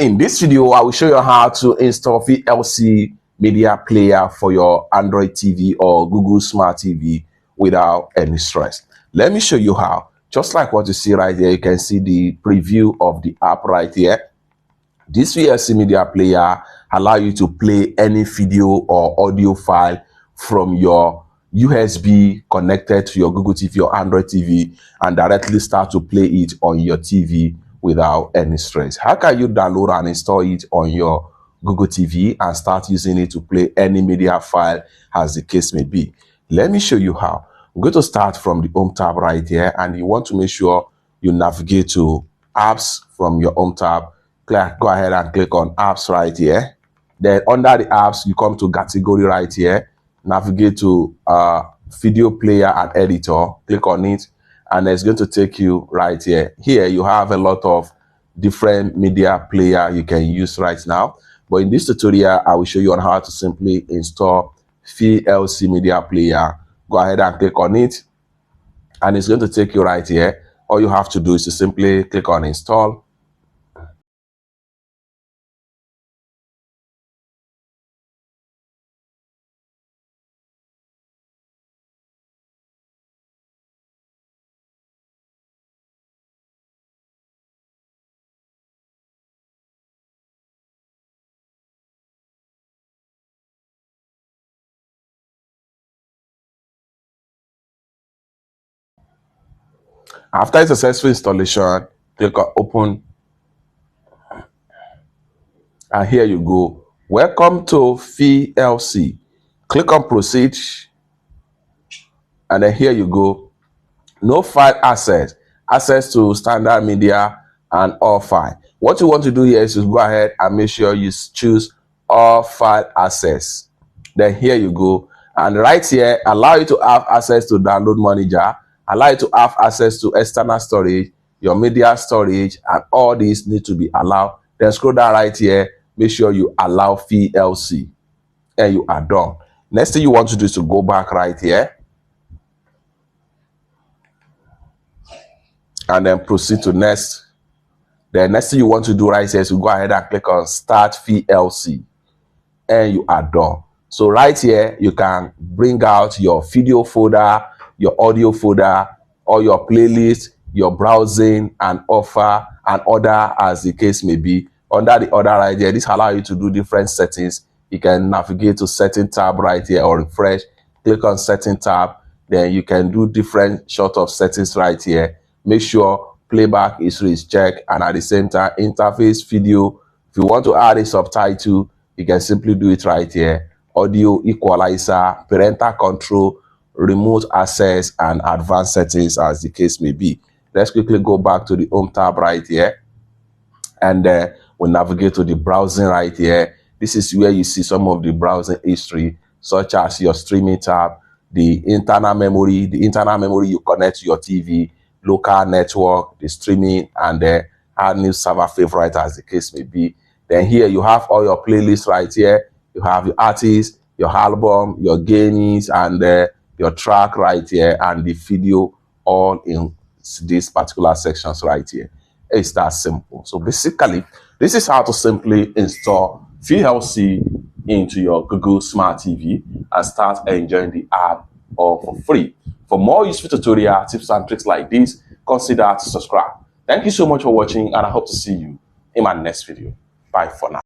In this video, I will show you how to install VLC media player for your Android TV or Google Smart TV without any stress. Let me show you how. Just like what you see right here, you can see the preview of the app right here. This VLC media player allows you to play any video or audio file from your USB connected to your Google TV or Android TV and directly start to play it on your TV without any stress. How can you download and install it on your Google TV and start using it to play any media file as the case may be? Let me show you how. I'm going to start from the home tab right here, and you want to make sure you navigate to apps from your home tab. Go ahead and click on apps right here. Then under the apps, you come to category right here. Navigate to video player and editor. Click on it, and it's going to take you right here. Here you have a lot of different media player you can use right now. But in this tutorial, I will show you on how to simply install VLC media player. Go ahead and click on it, and it's going to take you right here. All you have to do is to simply click on install. After a successful installation, click on open, and here you go. Welcome to VLC. Click on proceed, and then here you go. No file access to standard media and all file. What you want to do here is to go ahead and make sure you choose all file access. Then here you go, and right here allow you to have access to download manager, allow you to have access to external storage, your media storage, and all these need to be allowed. Then scroll down right here, make sure you allow VLC, and you are done. Next thing you want to do is to go back right here and then proceed to next. The next thing you want to do right here is to go ahead and click on start VLC, and you are done. So right here you can bring out your video folder, your audio folder, or your playlist, your browsing and offer and order as the case may be. Under the order right here, this allows you to do different settings. You can navigate to setting tab right here or refresh. Click on setting tab, then you can do different sort of settings right here. Make sure playback history is checked, and at the same time interface video. If you want to add a subtitle, you can simply do it right here. Audio equalizer, parental control, remote access, and advanced settings as the case may be. Let's quickly go back to the home tab right here, and we'll navigate to the browsing right here. This is where you see some of the browsing history, such as your streaming tab, the internal memory you connect to your TV, local network, the streaming, and the add new server favorite as the case may be. Then here you have all your playlists right here. You have your artist, your album, your games, and your track right here, and the video all in these particular sections right here. It's that simple. So basically, this is how to simply install VLC into your Google Smart TV and start enjoying the app all for free. For more useful tutorial tips and tricks like this, consider to subscribe. Thank you so much for watching, and I hope to see you in my next video. Bye for now.